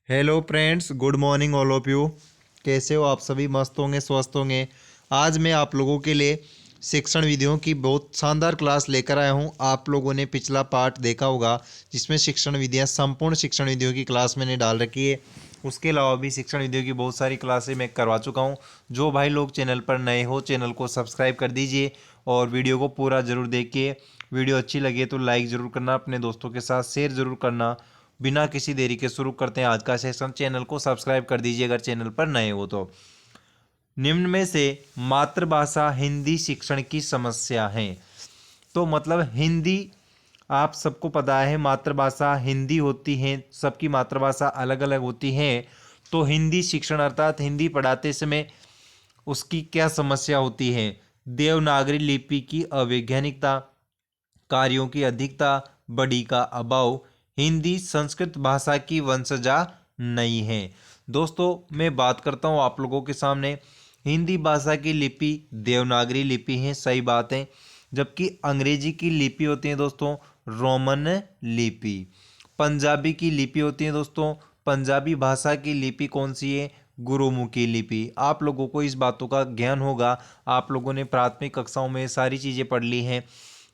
Hello friends, good morning all of you. कैसे हो आप सभी? मस्त होंगे, स्वस्थ होंगे। आज मैं आप लोगों के लिए शिक्षण विधियों की बहुत शानदार क्लास लेकर आया हूं। आप लोगों ने पिछला पार्ट देखा होगा जिसमें शिक्षण विधियां, संपूर्ण शिक्षण विधियों की क्लास मैंने डाल रखी है। उसके अलावा भी शिक्षण विधियों की बहुत सारी क्लासें मैं करवा चुका हूं। जो भाई लोग चैनल पर नए हो, चैनल को सब्सक्राइब कर दीजिए और वीडियो को पूरा ज़रूर देखिए। वीडियो अच्छी लगे तो लाइक ज़रूर करना, अपने दोस्तों के साथ शेयर ज़रूर करना। बिना किसी देरी के शुरू करते हैं आज का सेशन। चैनल को सब्सक्राइब कर दीजिए अगर चैनल पर नए हो तो। निम्न में से मातृभाषा हिंदी शिक्षण की समस्या है। तो मतलब हिंदी, आप सबको पता है मातृभाषा हिंदी होती है, सबकी मातृभाषा अलग अलग होती है। तो हिंदी शिक्षण अर्थात हिंदी पढ़ाते समय उसकी क्या समस्या होती है? देवनागरी लिपि की अवैज्ञानिकता, कार्यों की अधिकता, बड़ी का अभाव, हिंदी संस्कृत भाषा की वंशजा नहीं है। दोस्तों, मैं बात करता हूँ आप लोगों के सामने। हिंदी भाषा की लिपि देवनागरी लिपि है, सही बात है। जबकि अंग्रेजी की लिपि होती है दोस्तों रोमन लिपि। पंजाबी की लिपि होती है दोस्तों, पंजाबी भाषा की लिपि कौन सी है? गुरुमुखी लिपि। आप लोगों को इस बातों का ज्ञान होगा, आप लोगों ने प्राथमिक कक्षाओं में सारी चीज़ें पढ़ ली हैं।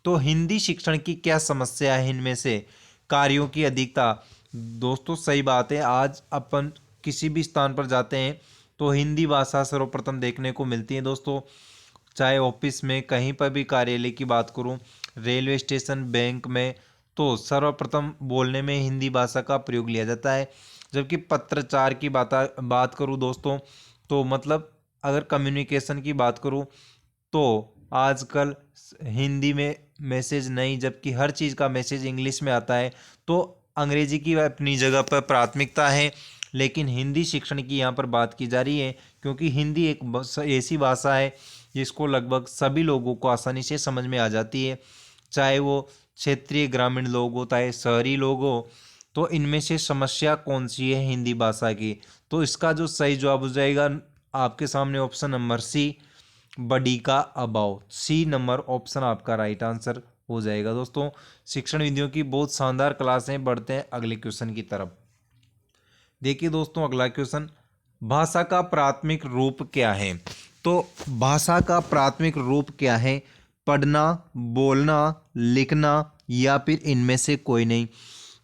तो हिंदी शिक्षण की क्या समस्या है इनमें से? कार्यों की अधिकता। दोस्तों सही बात है, आज अपन किसी भी स्थान पर जाते हैं तो हिंदी भाषा सर्वप्रथम देखने को मिलती है दोस्तों। चाहे ऑफिस में, कहीं पर भी कार्यालय की बात करूं, रेलवे स्टेशन, बैंक में, तो सर्वप्रथम बोलने में हिंदी भाषा का प्रयोग लिया जाता है। जबकि पत्रचार की बात करूं दोस्तों, तो मतलब अगर कम्युनिकेशन की बात करूं तो आजकल हिंदी में मैसेज नहीं, जबकि हर चीज़ का मैसेज इंग्लिश में आता है। तो अंग्रेजी की अपनी जगह पर प्राथमिकता है, लेकिन हिंदी शिक्षण की यहाँ पर बात की जा रही है क्योंकि हिंदी एक ऐसी भाषा है जिसको लगभग सभी लोगों को आसानी से समझ में आ जाती है। चाहे वो क्षेत्रीय ग्रामीण लोग हो, चाहे शहरी लोग हो। तो इनमें से समस्या कौन सी है हिंदी भाषा की? तो इसका जो सही जवाब हो जाएगा आपके सामने ऑप्शन नंबर सी, बड़ी का अभाव। सी नंबर ऑप्शन आपका राइट आंसर हो जाएगा। दोस्तों, शिक्षण विधियों की बहुत शानदार क्लासें। बढ़ते हैं अगले क्वेश्चन की तरफ। देखिए दोस्तों, अगला क्वेश्चन, भाषा का प्राथमिक रूप क्या है? तो भाषा का प्राथमिक रूप क्या है? पढ़ना, बोलना, लिखना या फिर इनमें से कोई नहीं।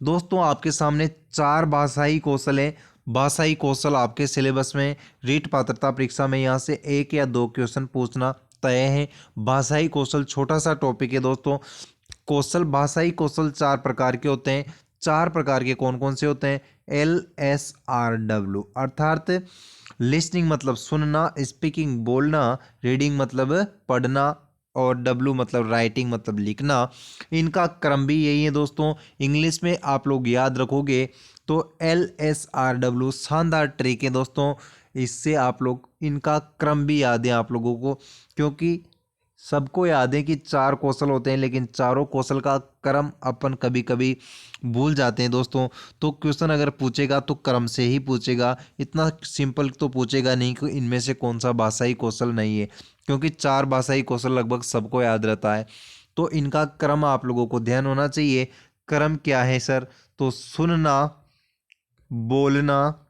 दोस्तों, आपके सामने चार भाषाई कौशल है। भाषाई कौशल आपके सिलेबस में रीट पात्रता परीक्षा में यहाँ से एक या दो क्वेश्चन पूछना तय है। भाषाई कौशल छोटा सा टॉपिक है दोस्तों। कौशल, भाषाई कौशल चार प्रकार के होते हैं। चार प्रकार के कौन कौन से होते हैं? LSRW अर्थात लिसनिंग मतलब सुनना, स्पीकिंग बोलना, रीडिंग मतलब पढ़ना और डब्लू मतलब राइटिंग मतलब लिखना। इनका क्रम भी यही है दोस्तों। इंग्लिश में आप लोग याद रखोगे तो LSRW शानदार ट्रिक है दोस्तों। इससे आप लोग इनका क्रम भी याद है आप लोगों को, क्योंकि सबको याद है कि चार कौशल होते हैं, लेकिन चारों कौशल का क्रम अपन कभी कभी भूल जाते हैं दोस्तों। तो क्वेश्चन अगर पूछेगा तो क्रम से ही पूछेगा, इतना सिंपल तो पूछेगा नहीं कि इनमें से कौन सा भाषाई कौशल नहीं है, क्योंकि चार भाषाई कौशल लगभग सबको याद रहता है। तो इनका क्रम आप लोगों को ध्यान होना चाहिए। क्रम क्या है सर? तो सुनना, बोलना,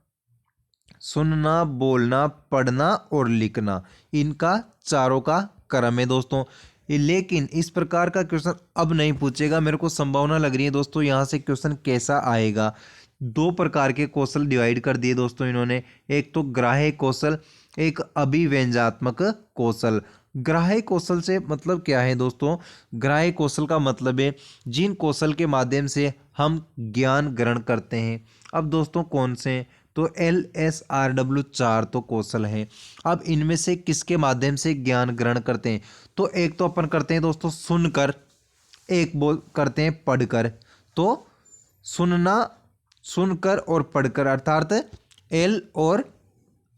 सुनना, बोलना, पढ़ना और लिखना, इनका चारों का क्रम है दोस्तों। लेकिन इस प्रकार का क्वेश्चन अब नहीं पूछेगा, मेरे को संभावना लग रही है दोस्तों यहाँ से क्वेश्चन कैसा आएगा। दो प्रकार के कौशल डिवाइड कर दिए दोस्तों इन्होंने, एक तो ग्राह्य कौशल, एक अभिव्यंजनात्मक कौशल। ग्राह्य कौशल से मतलब क्या है दोस्तों? ग्राह्य कौशल का मतलब है जिन कौशल के माध्यम से हम ज्ञान ग्रहण करते हैं। अब दोस्तों कौन से हैं? तो LSRW चार तो कौशल हैं। अब इनमें से किसके माध्यम से ज्ञान ग्रहण करते हैं? तो एक तो अपन करते हैं दोस्तों सुनकर, एक बोल करते हैं पढ़कर। तो सुनना, सुनकर और पढ़कर अर्थात L और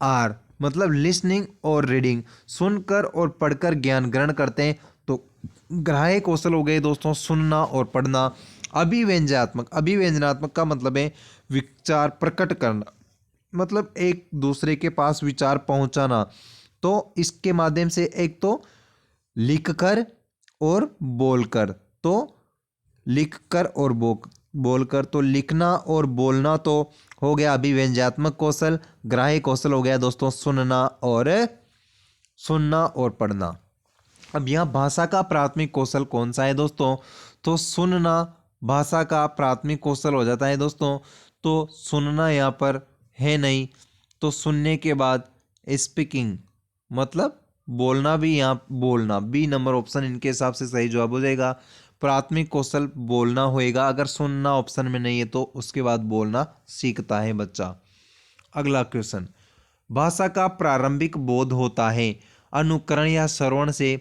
R मतलब लिसनिंग और रीडिंग, सुनकर और पढ़कर ज्ञान ग्रहण करते हैं। तो ग्राह्य कौशल हो गए दोस्तों सुनना और पढ़ना। अभिव्यंजनात्मक, अभिव्यंजनात्मक का मतलब है विचार प्रकट करना, मतलब एक दूसरे के पास विचार पहुंचाना। तो इसके माध्यम से एक तो लिखकर और बोलकर, तो लिखकर और बोलकर। तो लिखना और बोलना तो हो गया अभिव्यंजनात्मक कौशल। ग्राह्य कौशल हो गया दोस्तों सुनना और पढ़ना। अब यहाँ भाषा का प्राथमिक कौशल कौन सा है दोस्तों? तो सुनना भाषा का प्राथमिक कौशल हो जाता है दोस्तों। तो सुनना यहाँ पर है नहीं, तो सुनने के बाद स्पीकिंग मतलब बोलना, भी यहाँ बोलना, बी नंबर ऑप्शन इनके हिसाब से सही जवाब हो जाएगा। प्राथमिक कौशल बोलना होएगा, अगर सुनना ऑप्शन में नहीं है तो उसके बाद बोलना सीखता है बच्चा। अगला क्वेश्चन, भाषा का प्रारंभिक बोध होता है अनुकरण या श्रवण से,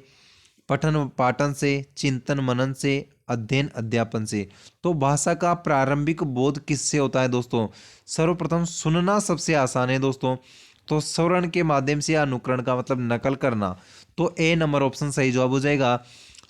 पठन पाठन से, चिंतन मनन से, अध्ययन अध्यापन से। तो भाषा का प्रारंभिक बोध किससे होता है दोस्तों? सर्वप्रथम सुनना सबसे आसान है दोस्तों, तो श्रवण के माध्यम से, अनुकरण का मतलब नकल करना, तो ए नंबर ऑप्शन सही जवाब हो जाएगा।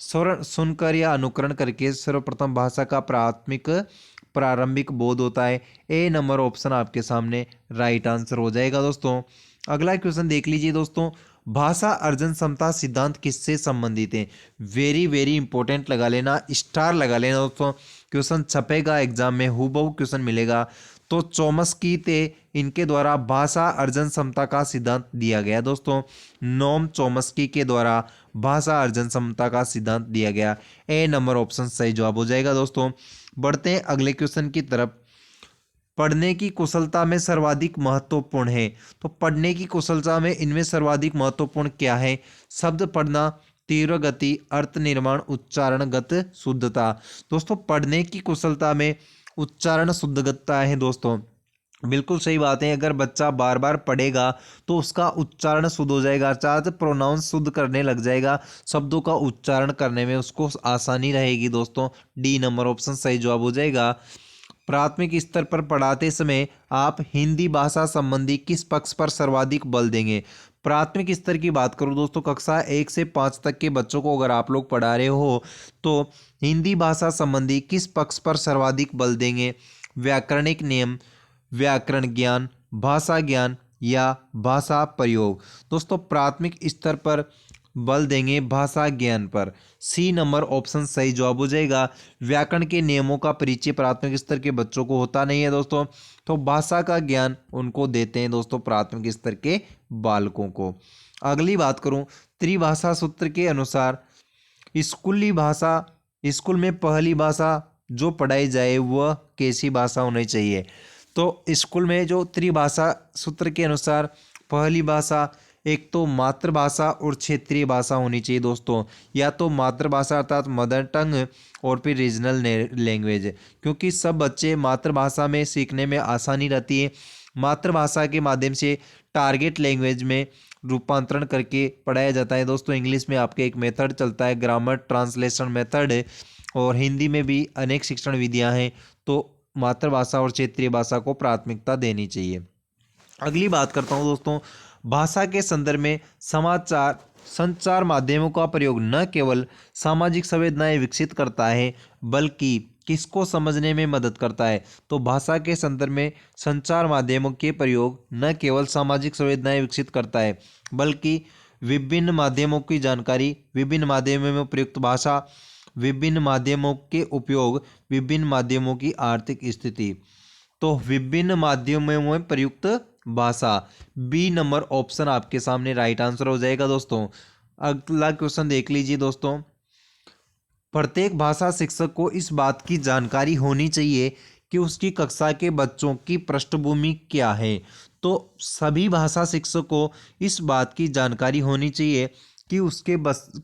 श्रवण सुनकर या अनुकरण करके सर्वप्रथम भाषा का प्रारंभिक बोध होता है। ए नंबर ऑप्शन आपके सामने राइट आंसर हो जाएगा दोस्तों। अगला क्वेश्चन देख लीजिए दोस्तों, भाषा अर्जन क्षमता सिद्धांत किससे संबंधित है? वेरी वेरी इंपॉर्टेंट लगा लेना, स्टार लगा लेना दोस्तों, क्वेश्चन छपेगा एग्जाम में, हूबहू क्वेश्चन मिलेगा। तो चॉम्स्की थे, इनके द्वारा भाषा अर्जन क्षमता का सिद्धांत दिया गया दोस्तों। नोम चॉम्स्की के द्वारा भाषा अर्जन क्षमता का सिद्धांत दिया गया। ए नंबर ऑप्शन सही जवाब हो जाएगा दोस्तों। बढ़ते हैं अगले क्वेश्चन की तरफ। पढ़ने की कुशलता में सर्वाधिक महत्वपूर्ण है, तो पढ़ने की कुशलता में इनमें सर्वाधिक महत्वपूर्ण क्या है? शब्द पढ़ना, तीव्र गति, अर्थ निर्माण, उच्चारणगत शुद्धता। दोस्तों पढ़ने की कुशलता में उच्चारण शुद्धता है दोस्तों, बिल्कुल सही बात है। अगर बच्चा बार बार पढ़ेगा तो उसका उच्चारण शुद्ध हो जाएगा, अर्थात प्रोनाउंस शुद्ध करने लग जाएगा, शब्दों का उच्चारण करने में उसको आसानी रहेगी दोस्तों। डी नंबर ऑप्शन सही जवाब हो जाएगा। प्राथमिक स्तर पर पढ़ाते समय आप हिंदी भाषा संबंधी किस पक्ष पर सर्वाधिक बल देंगे? प्राथमिक स्तर की बात करूं दोस्तों, कक्षा 1 से 5 तक के बच्चों को अगर आप लोग पढ़ा रहे हो तो हिंदी भाषा संबंधी किस पक्ष पर सर्वाधिक बल देंगे? व्याकरणिक नियम, व्याकरण ज्ञान, भाषा ज्ञान या भाषा प्रयोग। दोस्तों प्राथमिक स्तर पर बल देंगे भाषा ज्ञान पर। सी नंबर ऑप्शन सही जवाब हो जाएगा। व्याकरण के नियमों का परिचय प्राथमिक स्तर के बच्चों को होता नहीं है दोस्तों, तो भाषा का ज्ञान उनको देते हैं दोस्तों प्राथमिक स्तर के बालकों को। अगली बात करूं, त्रिभाषा सूत्र के अनुसार स्कूली भाषा, स्कूल में पहली भाषा जो पढ़ाई जाए वह कैसी भाषा होनी चाहिए? तो स्कूल में जो त्रिभाषा सूत्र के अनुसार पहली भाषा एक तो मातृभाषा और क्षेत्रीय भाषा होनी चाहिए दोस्तों, या तो मातृभाषा अर्थात मदर टंग और फिर रीजनल लैंग्वेज, क्योंकि सब बच्चे मातृभाषा में सीखने में आसानी रहती है। मातृभाषा के माध्यम से टारगेट लैंग्वेज में रूपांतरण करके पढ़ाया जाता है दोस्तों। इंग्लिश में आपके एक मेथड चलता है ग्रामर ट्रांसलेशन मेथड, और हिंदी में भी अनेक शिक्षण विधियाँ हैं, तो मातृभाषा और क्षेत्रीय भाषा को प्राथमिकता देनी चाहिए। अगली बात करता हूँ दोस्तों, भाषा के संदर्भ में संचार माध्यमों का प्रयोग न केवल सामाजिक संवेदनाएं विकसित करता है बल्कि किसको समझने में मदद करता है? तो भाषा के संदर्भ में संचार माध्यमों के प्रयोग न केवल सामाजिक संवेदनाएं विकसित करता है बल्कि विभिन्न माध्यमों की जानकारी, विभिन्न माध्यमों में प्रयुक्त भाषा, विभिन्न माध्यमों के उपयोग, विभिन्न माध्यमों की आर्थिक स्थिति। तो विभिन्न माध्यमों में प्रयुक्त भाषा, बी नंबर ऑप्शन आपके सामने राइट आंसर हो जाएगा दोस्तों। अगला क्वेश्चन देख लीजिए दोस्तों, प्रत्येक भाषा शिक्षक को इस बात की जानकारी होनी चाहिए कि उसकी कक्षा के बच्चों की पृष्ठभूमि क्या है। तो सभी भाषा शिक्षक को इस बात की जानकारी होनी चाहिए कि उसके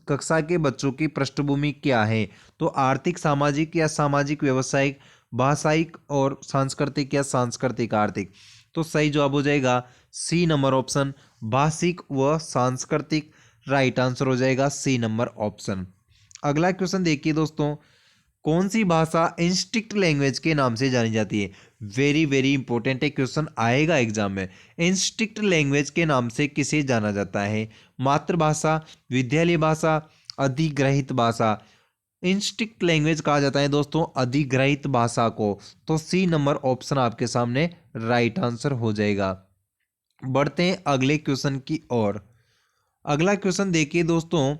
कक्षा के बच्चों की पृष्ठभूमि क्या है। तो आर्थिक, सामाजिक या सामाजिक, व्यवसायिक, भाषायिक और सांस्कृतिक या सांस्कृतिक आर्थिक। तो सही जवाब हो जाएगा सी नंबर ऑप्शन, भाषिक व सांस्कृतिक। राइट आंसर हो जाएगा सी नंबर ऑप्शन। अगला क्वेश्चन देखिए दोस्तों, कौन सी भाषा इंस्टिक्ट लैंग्वेज के नाम से जानी जाती है? वेरी वेरी इंपॉर्टेंट है, क्वेश्चन आएगा एग्जाम में। इंस्टिक्ट लैंग्वेज के नाम से किसे जाना जाता है? मातृभाषा, विद्यालय भाषा, अधिग्रहित भाषा। इंस्टिक्ट लैंग्वेज कहा जाता है दोस्तों अधिग्रहित भाषा को। तो सी नंबर ऑप्शन आपके सामने राइट आंसर हो जाएगा। बढ़ते हैं अगले क्वेश्चन की ओर। अगला क्वेश्चन देखिए दोस्तों,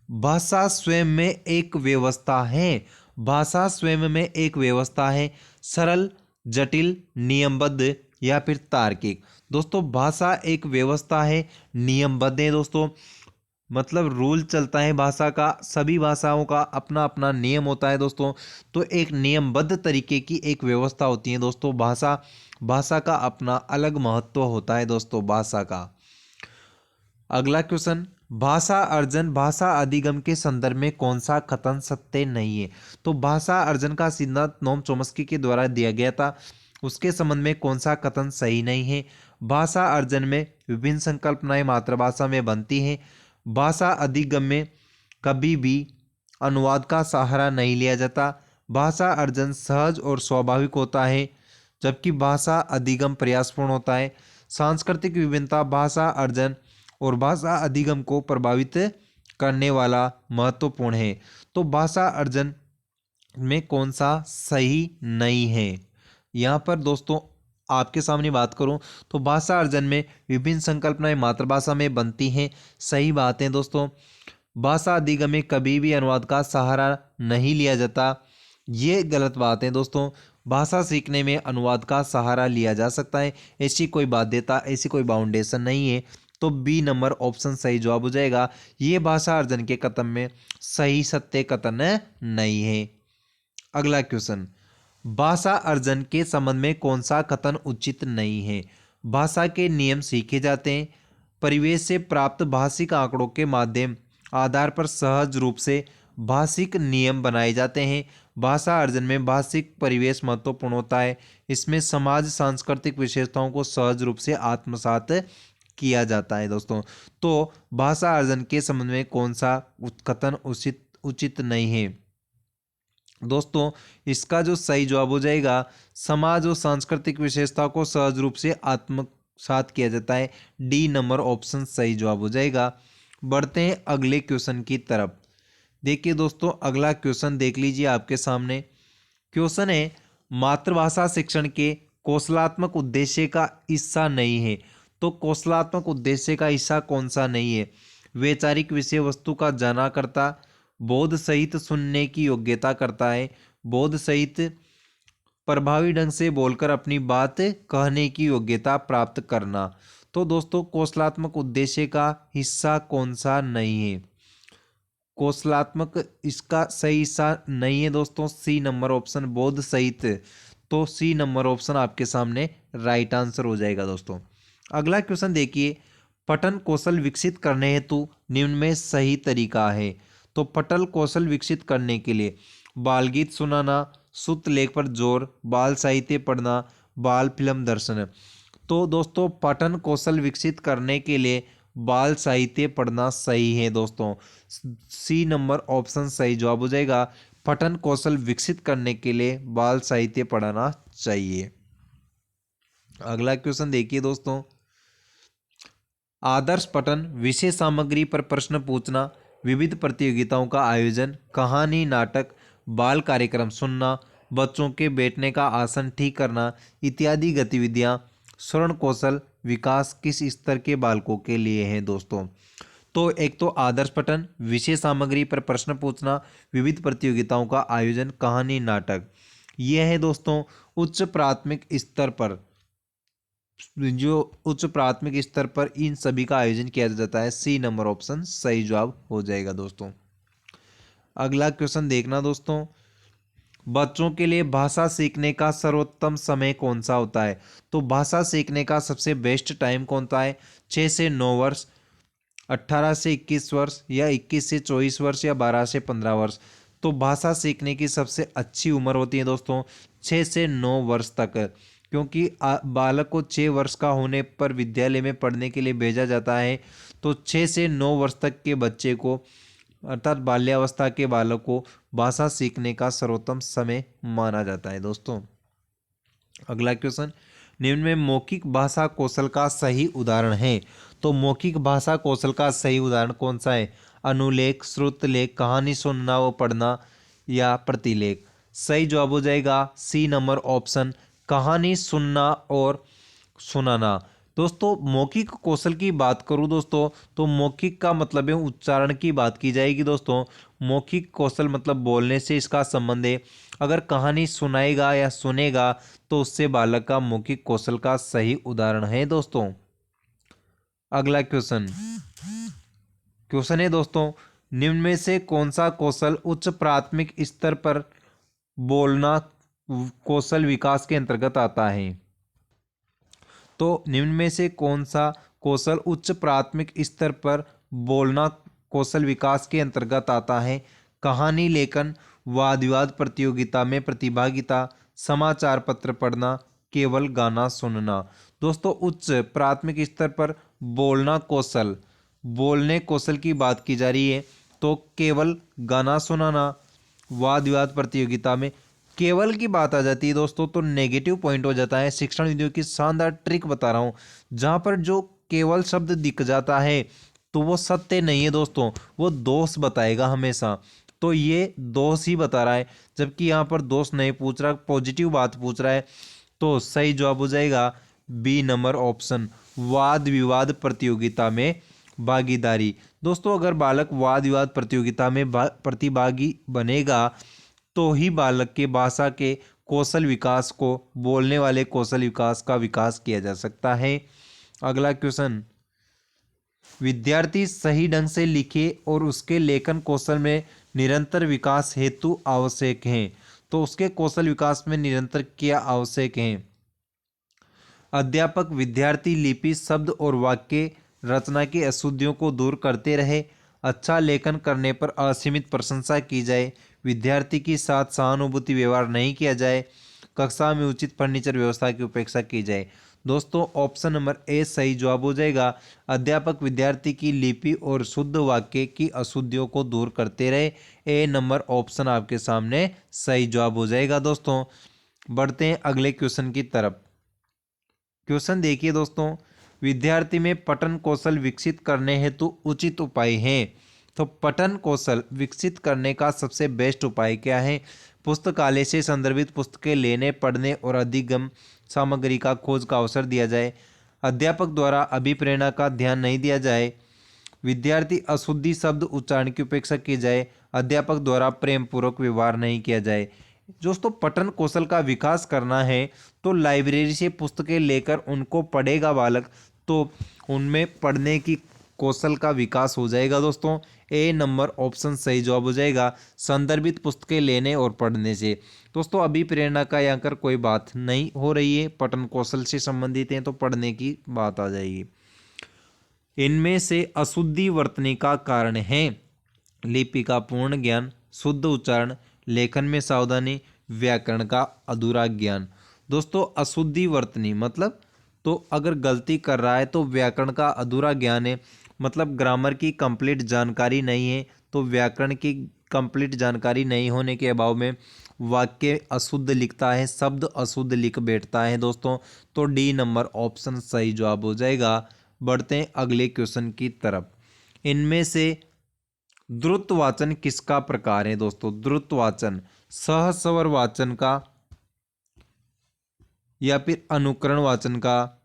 भाषा स्वयं में एक व्यवस्था है। भाषा स्वयं में एक व्यवस्था है, सरल, जटिल, नियमबद्ध या फिर तार्किक। दोस्तों भाषा एक व्यवस्था है, नियमबद्ध है दोस्तों, मतलब रूल चलता है भाषा का, सभी भाषाओं का अपना अपना नियम होता है दोस्तों। तो एक नियमबद्ध तरीके की एक व्यवस्था होती है दोस्तों भाषा। भाषा का अपना अलग महत्व होता है दोस्तों भाषा का। अगला क्वेश्चन, भाषा अर्जन भाषा अधिगम के संदर्भ में कौन सा कथन सत्य नहीं है? तो भाषा अर्जन का सिद्धांत नोम चॉम्स्की के द्वारा दिया गया था, उसके संबंध में कौन सा कथन सही नहीं है? भाषा अर्जन में विभिन्न संकल्पनाएं मातृभाषा में बनती हैं। भाषा अधिगम में कभी भी अनुवाद का सहारा नहीं लिया जाता। भाषा अर्जन सहज और स्वाभाविक होता है, जबकि भाषा अधिगम प्रयासपूर्ण होता है। सांस्कृतिक विभिन्नता भाषा अर्जन और भाषा अधिगम को प्रभावित करने वाला महत्वपूर्ण है। तो भाषा अर्जन में कौन सा सही नहीं है? यहाँ पर दोस्तों आपके सामने बात करूं तो भाषा अर्जन में विभिन्न संकल्पनाएं मातृभाषा में बनती हैं, सही बात है दोस्तों। भाषा अधिगम में कभी भी अनुवाद का सहारा नहीं लिया जाता, ये गलत बात है दोस्तों। भाषा सीखने में अनुवाद का सहारा लिया जा सकता है, ऐसी कोई बाध्यता, ऐसी कोई बाउंडेशन नहीं है। तो बी नंबर ऑप्शन सही जवाब हो जाएगा। ये भाषा अर्जन के कथन में सही सत्य कथन नहीं है। अगला क्वेश्चन, भाषा अर्जन के संबंध में कौन सा कथन उचित नहीं है? भाषा के नियम सीखे जाते हैं, परिवेश से प्राप्त भाषिक आंकड़ों के माध्यम आधार पर सहज रूप से भाषिक नियम बनाए जाते हैं। भाषा अर्जन में भाषिक परिवेश महत्वपूर्ण होता है, इसमें समाज सांस्कृतिक विशेषताओं को सहज रूप से आत्मसात किया जाता है दोस्तों। तो भाषा अर्जन के संबंध में कौन सा कथन उचित नहीं है? दोस्तों इसका जो सही जवाब हो जाएगा, समाज और सांस्कृतिक विशेषता को सहज रूप से आत्मसात किया जाता है। डी नंबर ऑप्शन सही जवाब हो जाएगा। बढ़ते हैं अगले क्वेश्चन की तरफ। देखिए दोस्तों अगला क्वेश्चन देख लीजिए आपके सामने। क्वेश्चन है, मातृभाषा शिक्षण के कौशलात्मक उद्देश्य का हिस्सा नहीं है। तो कौशलात्मक उद्देश्य का हिस्सा कौन सा नहीं है? वैचारिक विषय वस्तु का जाना करता, बोध सहित सुनने की योग्यता करता है, बोध सहित प्रभावी ढंग से बोलकर अपनी बात कहने की योग्यता प्राप्त करना। तो दोस्तों कौशलात्मक उद्देश्य का हिस्सा कौन सा नहीं है? कौशलात्मक इसका सही हिस्सा नहीं है दोस्तों, सी नंबर ऑप्शन बोध सहित। तो सी नंबर ऑप्शन आपके सामने राइट आंसर हो जाएगा दोस्तों। अगला क्वेश्चन देखिए, पठन कौशल विकसित करने हेतु निम्न में सही तरीका है। तो पठन कौशल विकसित करने के लिए बाल गीत सुनाना, शुद्ध लेख पर जोर, बाल साहित्य पढ़ना, बाल फिल्म दर्शन। तो दोस्तों पठन कौशल विकसित करने के लिए बाल साहित्य पढ़ना सही है दोस्तों, सी नंबर ऑप्शन सही जवाब हो जाएगा। पठन कौशल विकसित करने के लिए बाल साहित्य पढ़ना चाहिए। अगला क्वेश्चन देखिए दोस्तों, आदर्श पठन विषय सामग्री पर प्रश्न पूछना, विविध प्रतियोगिताओं का आयोजन, कहानी, नाटक, बाल कार्यक्रम सुनना, बच्चों के बैठने का आसन ठीक करना इत्यादि गतिविधियां श्रवण कौशल विकास किस स्तर के बालकों के लिए हैं दोस्तों? तो एक तो आदर्श पठन, विषय सामग्री पर प्रश्न पूछना, विविध प्रतियोगिताओं का आयोजन, कहानी, नाटक, यह है दोस्तों उच्च प्राथमिक स्तर पर, जो उच्च प्राथमिक स्तर पर इन सभी का आयोजन किया जाता है। सी नंबर ऑप्शन सही जवाब हो जाएगा दोस्तों। अगला क्वेश्चन देखना दोस्तों, बच्चों के लिए भाषा सीखने का सर्वोत्तम समय कौन सा होता है? तो भाषा सीखने का सबसे बेस्ट टाइम कौन सा है? 6 से 9 वर्ष, 18 से 21 वर्ष, या 21 से 24 वर्ष, या 12 से 15 वर्ष। तो भाषा सीखने की सबसे अच्छी उम्र होती है दोस्तों 6 से 9 वर्ष तक, क्योंकि बालक को 6 वर्ष का होने पर विद्यालय में पढ़ने के लिए भेजा जाता है। तो 6 से 9 वर्ष तक के बच्चे को, अर्थात बाल्यावस्था के बालक को भाषा सीखने का सर्वोत्तम समय माना जाता है दोस्तों। अगला क्वेश्चन, निम्न में मौखिक भाषा कौशल का सही उदाहरण है। तो मौखिक भाषा कौशल का सही उदाहरण कौन सा है? अनुलेख, श्रुतलेख, कहानी सुनना व पढ़ना, या प्रतिलेख। सही जवाब हो जाएगा सी नंबर ऑप्शन, कहानी सुनना और सुनाना। दोस्तों मौखिक कौशल की बात करूं दोस्तों, तो मौखिक का मतलब है उच्चारण की बात की जाएगी दोस्तों। मौखिक कौशल मतलब बोलने से इसका संबंध है। अगर कहानी सुनाएगा या सुनेगा तो उससे बालक का मौखिक कौशल का सही उदाहरण है दोस्तों। अगला क्वेश्चन है दोस्तों, निम्न में से कौन सा कौशल उच्च प्राथमिक स्तर पर बोलना कौशल विकास के अंतर्गत आता है? तो निम्न में से कौन सा कौशल उच्च प्राथमिक स्तर पर बोलना कौशल विकास के अंतर्गत आता है? कहानी लेखन, वाद विवाद प्रतियोगिता में प्रतिभागिता, समाचार पत्र पढ़ना, केवल गाना सुनना। दोस्तों उच्च प्राथमिक स्तर पर बोलना कौशल, बोलने कौशल की बात की जा रही है, तो केवल गाना सुनाना। वाद विवाद प्रतियोगिता में केवल की बात आ जाती है दोस्तों तो नेगेटिव पॉइंट हो जाता है। शिक्षण वीडियो की शानदार ट्रिक बता रहा हूं, जहां पर जो केवल शब्द दिख जाता है तो वो सत्य नहीं है दोस्तों, वो दोष बताएगा हमेशा। तो ये दोष ही बता रहा है, जबकि यहाँ पर दोष नहीं पूछ रहा, पॉजिटिव बात पूछ रहा है। तो सही जवाब हो जाएगा बी नंबर ऑप्शन, वाद विवाद प्रतियोगिता में भागीदारी। दोस्तों अगर बालक वाद विवाद प्रतियोगिता में प्रतिभागी बनेगा तो ही बालक के भाषा के कौशल विकास को, बोलने वाले कौशल विकास का विकास किया जा सकता है। अगला क्वेश्चन, विद्यार्थी सही ढंग से लिखे और उसके लेखन कौशल में निरंतर विकास हेतु आवश्यक हैं। तो उसके कौशल विकास में निरंतर क्या आवश्यक है? अध्यापक विद्यार्थी लिपि, शब्द और वाक्य रचना की अशुद्धियों को दूर करते रहे। अच्छा लेखन करने पर असीमित प्रशंसा की जाए। विद्यार्थी के साथ सहानुभूति व्यवहार नहीं किया जाए। कक्षा में उचित फर्नीचर व्यवस्था की उपेक्षा की जाए। दोस्तों ऑप्शन नंबर ए सही जवाब हो जाएगा। अध्यापक विद्यार्थी की लिपि और शुद्ध वाक्य की अशुद्धियों को दूर करते रहे। ए नंबर ऑप्शन आपके सामने सही जवाब हो जाएगा दोस्तों। बढ़ते हैं अगले क्वेश्चन की तरफ। क्वेश्चन देखिए दोस्तों, विद्यार्थी में पठन कौशल विकसित करने हेतु उचित उपाय हैं। तो पठन कौशल विकसित करने का सबसे बेस्ट उपाय क्या है? पुस्तकालय से संदर्भित पुस्तकें लेने, पढ़ने और अधिगम सामग्री का खोज का अवसर दिया जाए। अध्यापक द्वारा अभिप्रेरणा का ध्यान नहीं दिया जाए। विद्यार्थी अशुद्धि शब्द उच्चारण की उपेक्षा की जाए। अध्यापक द्वारा प्रेम पूर्वक व्यवहार नहीं किया जाए। दोस्तों पठन कौशल का विकास करना है तो लाइब्रेरी से पुस्तकें लेकर उनको पढ़ेगा बालक, तो उनमें पढ़ने की कौशल का विकास हो जाएगा दोस्तों। ए नंबर ऑप्शन सही जवाब हो जाएगा, संदर्भित पुस्तकें लेने और पढ़ने से। दोस्तों अभी प्रेरणा का यहाँ कर कोई बात नहीं हो रही है, पठन कौशल से संबंधित है तो पढ़ने की बात आ जाएगी। इनमें से अशुद्धि वर्तने का कारण है लिपि का पूर्ण ज्ञान, शुद्ध उच्चारण, लेखन में सावधानी, व्याकरण का अधूरा ज्ञान। दोस्तों अशुद्धि वर्तनी मतलब तो अगर गलती कर रहा है तो व्याकरण का अधूरा ज्ञान है, मतलब ग्रामर की कंप्लीट जानकारी नहीं है। तो व्याकरण की कंप्लीट जानकारी नहीं होने के अभाव में वाक्य अशुद्ध लिखता है, शब्द अशुद्ध लिख बैठता है दोस्तों। तो डी नंबर ऑप्शन सही जवाब हो जाएगा। बढ़ते हैं अगले क्वेश्चन की तरफ। इनमें से द्रुत वाचन किसका प्रकार है? दोस्तों द्रुत वाचन सहस्वर वाचन का, या फिर अनुकरण वाचन का,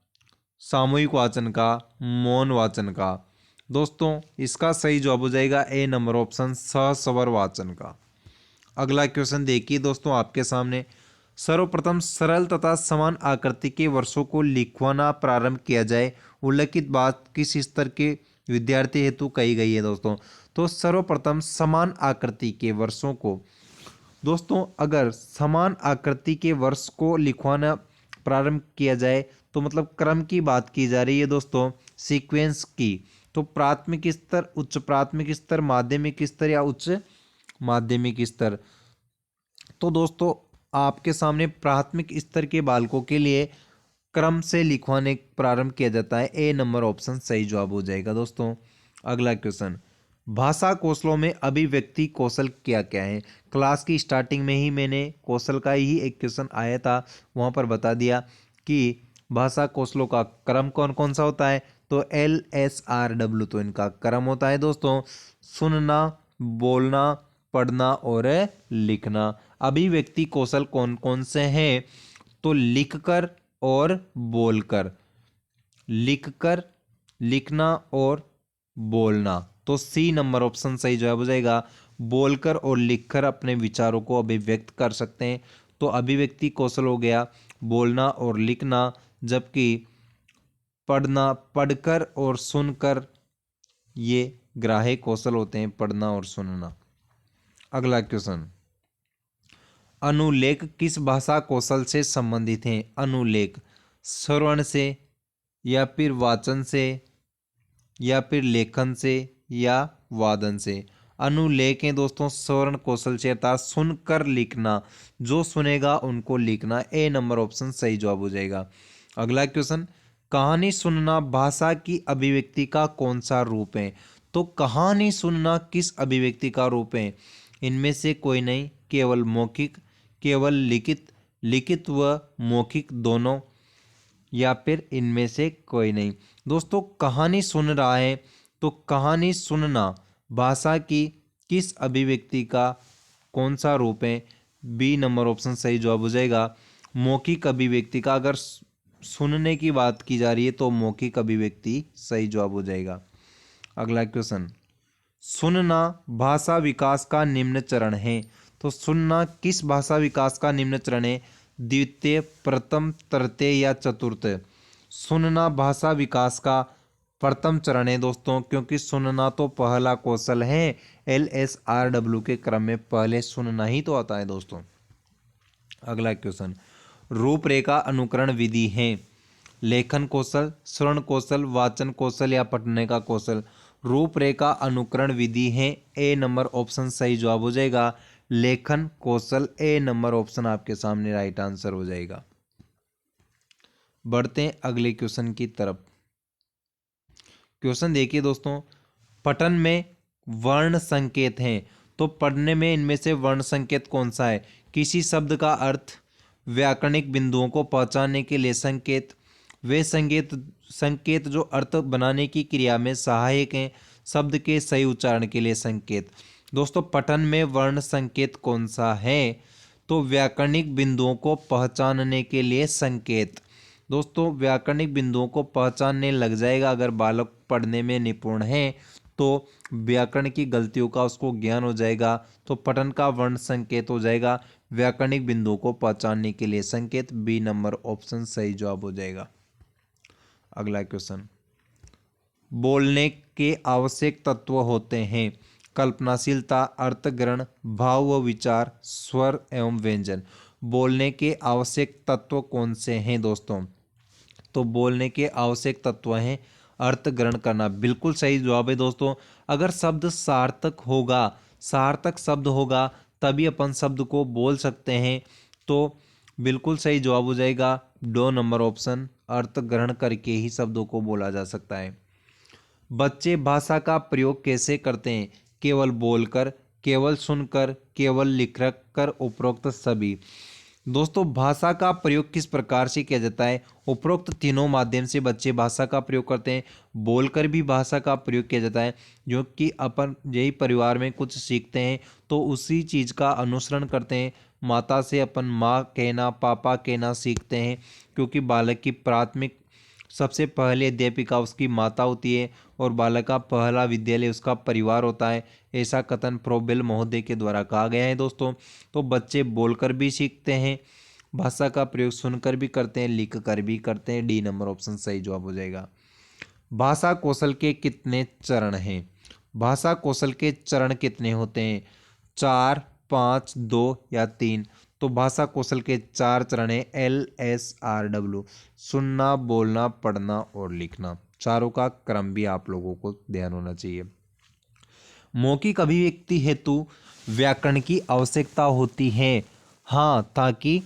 सामूहिक वाचन का, मौन वाचन का। दोस्तों इसका सही जवाब हो जाएगा ए नंबर ऑप्शन सहस्वर वाचन का। अगला क्वेश्चन देखिए दोस्तों आपके सामने, सर्वप्रथम सरल तथा समान आकृति के वर्षों को लिखवाना प्रारंभ किया जाए। उल्लिखित बात किस स्तर के विद्यार्थी हेतु कही गई है? दोस्तों तो सर्वप्रथम समान आकृति के वर्षों को, दोस्तों अगर समान आकृति के वर्ष को लिखवाना प्रारंभ किया जाए तो मतलब क्रम की बात की जा रही है दोस्तों, सीक्वेंस की। तो प्राथमिक स्तर, उच्च प्राथमिक स्तर, माध्यमिक स्तर या उच्च माध्यमिक स्तर। तो दोस्तों आपके सामने प्राथमिक स्तर के बालकों के लिए क्रम से लिखवाने प्रारंभ किया जाता है। ए नंबर ऑप्शन सही जवाब हो जाएगा दोस्तों। अगला क्वेश्चन, भाषा कौशलों में अभिव्यक्ति कौशल क्या क्या है? क्लास की स्टार्टिंग में ही मैंने कौशल का ही एक क्वेश्चन आया था, वहाँ पर बता दिया कि भाषा कौशलों का क्रम कौन कौन सा होता है। तो LSRW तो इनका क्रम होता है दोस्तों, सुनना, बोलना, पढ़ना और लिखना। अभिव्यक्ति कौशल कौन कौन से हैं? तो लिखकर और बोलकर, लिखकर, लिखना और बोलना। तो सी नंबर ऑप्शन सही जवाब हो जाएगा। बोलकर और लिखकर अपने विचारों को अभिव्यक्त कर सकते हैं। तो अभिव्यक्ति कौशल हो गया बोलना और लिखना, जबकि पढ़ना पढ़कर और सुनकर ये ग्राह्य कौशल होते हैं, पढ़ना और सुनना। अगला क्वेश्चन, अनुलेख किस भाषा कौशल से संबंधित हैं? अनुलेख श्रवण से या फिर वाचन से या फिर लेखन से या वादन से। अनुलेख है दोस्तों श्रवण कौशल से, अर्थात सुनकर लिखना, जो सुनेगा उनको लिखना। ए नंबर ऑप्शन सही जवाब हो जाएगा। अगला क्वेश्चन, कहानी सुनना भाषा की अभिव्यक्ति का कौन सा रूप है? तो कहानी सुनना किस अभिव्यक्ति का रूप है? इनमें से कोई नहीं, केवल मौखिक, केवल लिखित, लिखित व मौखिक दोनों, या फिर इनमें से कोई नहीं। दोस्तों कहानी सुन रहा है तो कहानी सुनना भाषा की किस अभिव्यक्ति का कौन सा रूप है? बी नंबर ऑप्शन सही जवाब हो जाएगा, मौखिक अभिव्यक्ति का। अगर सुनने की बात की जा रही है तो मौखिक अभिव्यक्ति सही जवाब हो जाएगा। अगला क्वेश्चन, सुनना भाषा विकास का निम्न चरण है। तो सुनना किस भाषा विकास का निम्न चरण है? द्वितीय, प्रथम, तृतीय या चतुर्थ? सुनना भाषा विकास का प्रथम चरण है दोस्तों, क्योंकि सुनना तो पहला कौशल है। LSRW के क्रम में पहले सुनना ही तो आता है दोस्तों। अगला क्वेश्चन, रूपरेखा अनुकरण विधि है लेखन कौशल, श्रवण कौशल, वाचन कौशल या पढ़ने का कौशल? रूपरेखा अनुकरण विधि है, ए नंबर ऑप्शन सही जवाब हो जाएगा, लेखन कौशल। ए नंबर ऑप्शन आपके सामने राइट आंसर हो जाएगा। बढ़ते हैं अगले क्वेश्चन की तरफ। क्वेश्चन देखिए दोस्तों, पठन में वर्ण संकेत हैं, तो पढ़ने में इनमें से वर्ण संकेत कौन सा है? किसी शब्द का अर्थ, व्याकरणिक बिंदुओं को पहचानने के लिए संकेत, वे संकेत जो अर्थ बनाने की क्रिया में सहायक हैं, शब्द के सही उच्चारण के लिए संकेत। दोस्तों पठन में वर्ण संकेत कौन सा है? तो व्याकरणिक बिंदुओं को पहचानने के लिए संकेत। दोस्तों व्याकरणिक बिंदुओं को पहचानने लग जाएगा अगर बालक पढ़ने में निपुण है, तो व्याकरण की गलतियों का उसको ज्ञान हो जाएगा, तो पठन का वर्ण संकेत हो जाएगा व्याकरणिक बिंदुओं को पहचानने के लिए संकेत। बी नंबर ऑप्शन सही जवाब हो जाएगा। अगला क्वेश्चन, बोलने के आवश्यक तत्व होते हैं कल्पनाशीलता, अर्थग्रहण, भाव व विचार, स्वर एवं व्यंजन। बोलने के आवश्यक तत्व कौन से हैं दोस्तों? तो बोलने के आवश्यक तत्व हैं अर्थ ग्रहण करना, बिल्कुल सही जवाब है दोस्तों। अगर शब्द सार्थक होगा, सार्थक शब्द होगा तभी अपन शब्द को बोल सकते हैं, तो बिल्कुल सही जवाब हो जाएगा दो नंबर ऑप्शन, अर्थ ग्रहण करके ही शब्दों को बोला जा सकता है। बच्चे भाषा का प्रयोग कैसे करते हैं? केवल बोलकर, केवल सुनकर, केवल लिखकर, उपरोक्त सभी। दोस्तों भाषा का प्रयोग किस प्रकार से किया जाता है? उपरोक्त तीनों माध्यम से बच्चे भाषा का प्रयोग करते हैं। बोलकर भी भाषा का प्रयोग किया जाता है, जो कि अपन यही परिवार में कुछ सीखते हैं तो उसी चीज़ का अनुसरण करते हैं। माता से अपन माँ कहना, पापा कहना सीखते हैं, क्योंकि बालक की प्राथमिक सबसे पहले अध्यापिका उसकी माता होती है और बालक का पहला विद्यालय उसका परिवार होता है। ऐसा कथन प्रोबेल महोदय के द्वारा कहा गया है दोस्तों। तो बच्चे बोलकर भी सीखते हैं, भाषा का प्रयोग सुनकर भी करते हैं, लिख कर भी करते हैं। डी नंबर ऑप्शन सही जवाब हो जाएगा। भाषा कौशल के कितने चरण हैं? भाषा कौशल के चरण कितने होते हैं? 4, 5, 2 या 3? तो भाषा कौशल के 4 चरण है LSRW, सुनना, बोलना, पढ़ना और लिखना। चारों का क्रम भी आप लोगों को ध्यान होना चाहिए। मौखिक अभिव्यक्ति हेतु व्याकरण की आवश्यकता होती है, हाँ, ताकि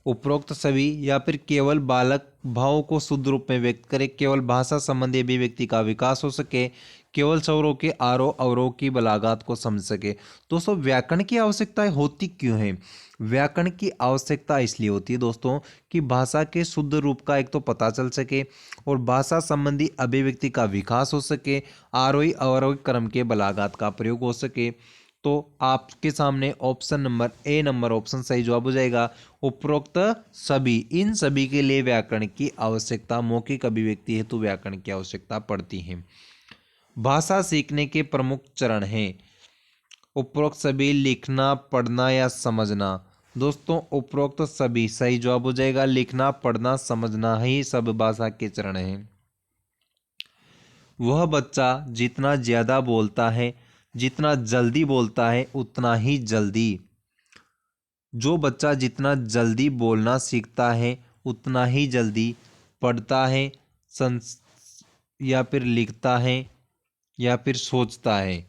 उपरोक्त सभी या फिर केवल बालक भावों को शुद्ध रूप में व्यक्त करे, केवल भाषा संबंधी अभिव्यक्ति का विकास हो सके, केवल स्वरों के आरोह अवरोह की बलागात को समझ सके। दोस्तों व्याकरण की आवश्यकता होती क्यों है? व्याकरण की आवश्यकता इसलिए होती है दोस्तों कि भाषा के शुद्ध रूप का एक तो पता चल सके और भाषा संबंधी अभिव्यक्ति का विकास हो सके, आरोही अवरोही क्रम के बलागात का प्रयोग हो सके। तो आपके सामने option number A number option सही जवाब हो जाएगा। उपरोक्त सभी, इन सभी के लिए व्याकरण की आवश्यकता, मौखिक अभिव्यक्ति हेतु व्याकरण की आवश्यकता पड़ती है। भाषा सीखने के प्रमुख चरण हैं उपरोक्त सभी लिखना, पढ़ना या समझना। दोस्तों उपरोक्त सभी सही जवाब हो जाएगा। लिखना, पढ़ना, समझना ही सब भाषा के चरण हैं। वह बच्चा जितना ज़्यादा बोलता है, जितना जल्दी बोलता है, उतना ही जल्दी। जो बच्चा जितना जल्दी बोलना सीखता है, उतना ही जल्दी पढ़ता है, संस या फिर लिखता है या फिर सोचता है।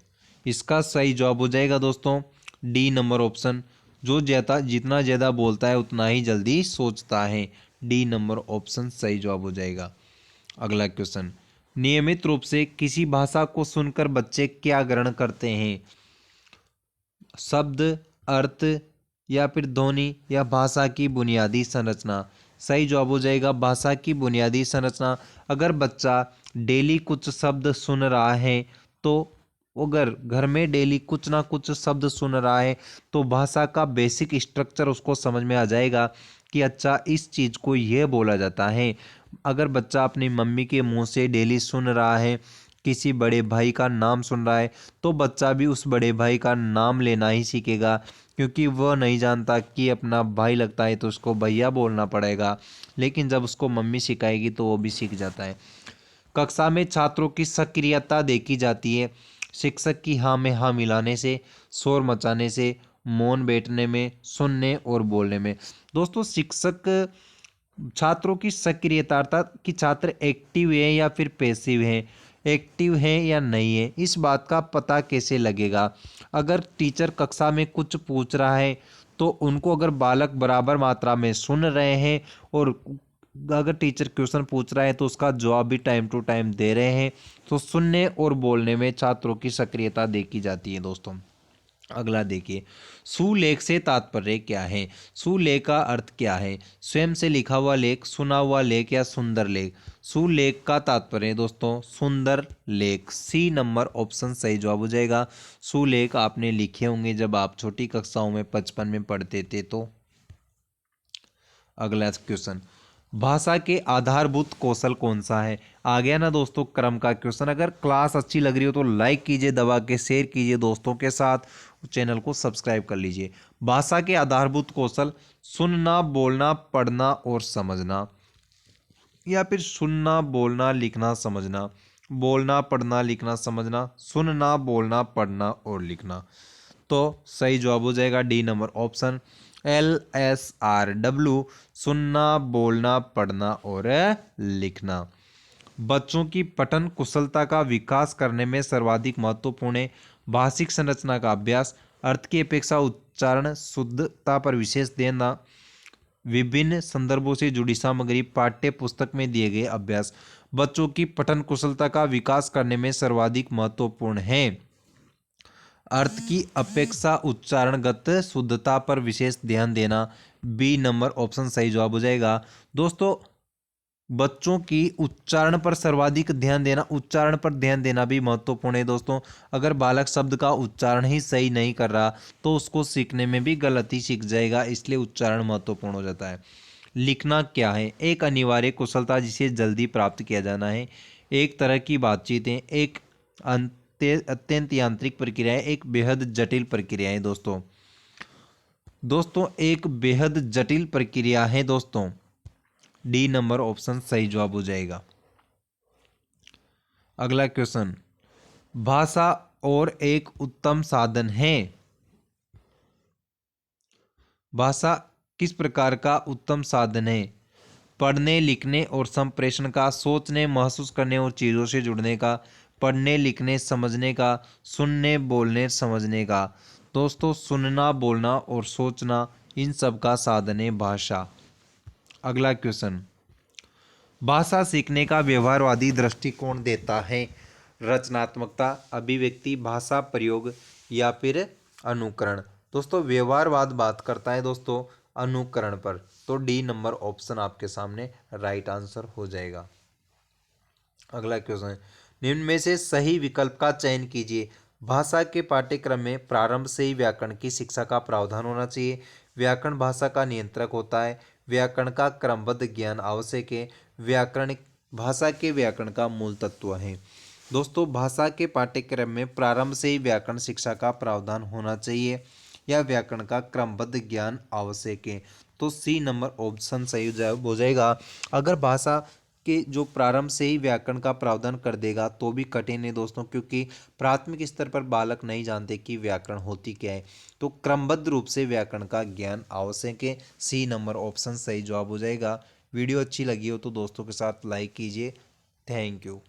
इसका सही जवाब हो जाएगा दोस्तों डी नंबर ऑप्शन। जो ज़्यादा जितना ज़्यादा बोलता है उतना ही जल्दी सोचता है। डी नंबर ऑप्शन सही जवाब हो जाएगा। अगला क्वेश्चन, नियमित रूप से किसी भाषा को सुनकर बच्चे क्या ग्रहण करते हैं? शब्द, अर्थ या फिर ध्वनि या भाषा की बुनियादी संरचना। सही जवाब हो जाएगा भाषा की बुनियादी संरचना। अगर बच्चा डेली कुछ शब्द सुन रहा है तो अगर घर में डेली कुछ ना कुछ शब्द सुन रहा है तो भाषा का बेसिक स्ट्रक्चर उसको समझ में आ जाएगा कि अच्छा इस चीज़ को यह बोला जाता है। अगर बच्चा अपनी मम्मी के मुंह से डेली सुन रहा है, किसी बड़े भाई का नाम सुन रहा है, तो बच्चा भी उस बड़े भाई का नाम लेना ही सीखेगा, क्योंकि वह नहीं जानता कि अपना भाई लगता है तो उसको भैया बोलना पड़ेगा। लेकिन जब उसको मम्मी सिखाएगी तो वो भी सीख जाता है। कक्षा में छात्रों की सक्रियता देखी जाती है शिक्षक की हाँ में हाँ मिलाने से, शोर मचाने से, मौन बैठने में, सुनने और बोलने में। दोस्तों शिक्षक छात्रों की सक्रियता अर्थात कि छात्र एक्टिव है या फिर पैसिव है, एक्टिव है या नहीं है, इस बात का पता कैसे लगेगा? अगर टीचर कक्षा में कुछ पूछ रहा है तो उनको अगर बालक बराबर मात्रा में सुन रहे हैं और अगर टीचर क्वेश्चन पूछ रहा है तो उसका जवाब भी टाइम टू टाइम दे रहे हैं, तो सुनने और बोलने में छात्रों की सक्रियता देखी जाती है दोस्तों। अगला देखिए, सुलेख से तात्पर्य क्या है? सुलेख का अर्थ क्या है? स्वयं से लिखा हुआ लेख, सुना हुआ लेख या सुंदर लेख? सुलेख का तात्पर्य दोस्तों सुंदर लेख। सी नंबर ऑप्शन सही जवाब हो जाएगा। सुलेख आपने लिखे होंगे जब आप छोटी कक्षाओं में 55 में पढ़ते थे तो। अगला क्वेश्चन, भाषा के आधारभूत कौशल कौन सा है? आ गया ना दोस्तों क्रम का क्वेश्चन। अगर क्लास अच्छी लग रही हो तो लाइक कीजिए दबा के, शेयर कीजिए दोस्तों के साथ, चैनल को सब्सक्राइब कर लीजिए। भाषा के आधारभूत कौशल सुनना, बोलना, पढ़ना और समझना, या फिर सुनना, बोलना, लिखना, समझना। बोलना, पढ़ना, लिखना, समझना, सुनना, बोलना, पढ़ना और लिखना। तो सही जवाब हो जाएगा डी नंबर ऑप्शन LSRW, सुनना, बोलना, पढ़ना और लिखना। बच्चों की पठन कुशलता का विकास करने में सर्वाधिक महत्वपूर्ण है भाषिक संरचना का अभ्यास, अर्थ की अपेक्षा उच्चारण शुद्धता पर विशेष ध्यान देना, विभिन्न संदर्भों से जुड़ी सामग्री, पाठ्य पुस्तक में दिए गए अभ्यास। बच्चों की पठन कुशलता का विकास करने में सर्वाधिक महत्वपूर्ण है अर्थ की अपेक्षा उच्चारणगत शुद्धता पर विशेष ध्यान देना। बी नंबर ऑप्शन सही जवाब हो जाएगा। दोस्तों बच्चों की उच्चारण पर सर्वाधिक ध्यान देना, उच्चारण पर ध्यान देना भी महत्वपूर्ण है दोस्तों। अगर बालक शब्द का उच्चारण ही सही नहीं कर रहा तो उसको सीखने में भी गलती सीख जाएगा, इसलिए उच्चारण महत्वपूर्ण हो जाता है। लिखना क्या है? एक अनिवार्य कुशलता जिसे जल्दी प्राप्त किया जाना है। एक तरह की बातचीत है, एक अत्यंत यांत्रिक प्रक्रिया है, एक बेहद जटिल प्रक्रिया है दोस्तों। दोस्तों एक बेहद जटिल प्रक्रिया है दोस्तों। डी नंबर ऑप्शन सही जवाब हो जाएगा। अगला क्वेश्चन, भाषा और एक उत्तम साधन है। भाषा किस प्रकार का उत्तम साधन है? पढ़ने, लिखने और संप्रेषण का, सोचने, महसूस करने और चीज़ों से जुड़ने का, पढ़ने, लिखने, समझने का, सुनने, बोलने, समझने का। दोस्तों सुनना, बोलना और सोचना, इन सब का साधन है भाषा। अगला क्वेश्चन, भाषा सीखने का व्यवहारवादी दृष्टिकोण देता है रचनात्मकता, अभिव्यक्ति, भाषा प्रयोग या फिर अनुकरण। दोस्तों व्यवहारवाद बात करता है दोस्तों अनुकरण पर, तो डी नंबर ऑप्शन आपके सामने राइट आंसर हो जाएगा। अगला क्वेश्चन, निम्न में से सही विकल्प का चयन कीजिए। भाषा के पाठ्यक्रम में प्रारंभ से ही व्याकरण की शिक्षा का प्रावधान होना चाहिए। व्याकरण भाषा का नियंत्रक होता है। व्याकरण का क्रमबद्ध ज्ञान आवश्यक है। व्याकरण भाषा के व्याकरण का मूल तत्व है। दोस्तों, भाषा के पाठ्यक्रम में प्रारंभ से ही व्याकरण शिक्षा का प्रावधान होना चाहिए या व्याकरण का क्रमबद्ध ज्ञान आवश्यक है। तो सी नंबर ऑप्शन सही हो जाएगा। अगर भाषा के जो प्रारंभ से ही व्याकरण का प्रावधान कर देगा तो भी कठिन है दोस्तों, क्योंकि प्राथमिक स्तर पर बालक नहीं जानते कि व्याकरण होती क्या है। तो क्रमबद्ध रूप से व्याकरण का ज्ञान आवश्यक है। सी नंबर ऑप्शन सही जवाब हो जाएगा। वीडियो अच्छी लगी हो तो दोस्तों के साथ लाइक कीजिए। Thank you.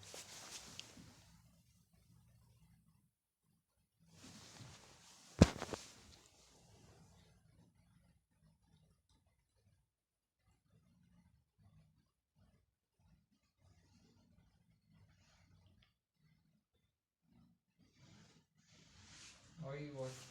Why you watch?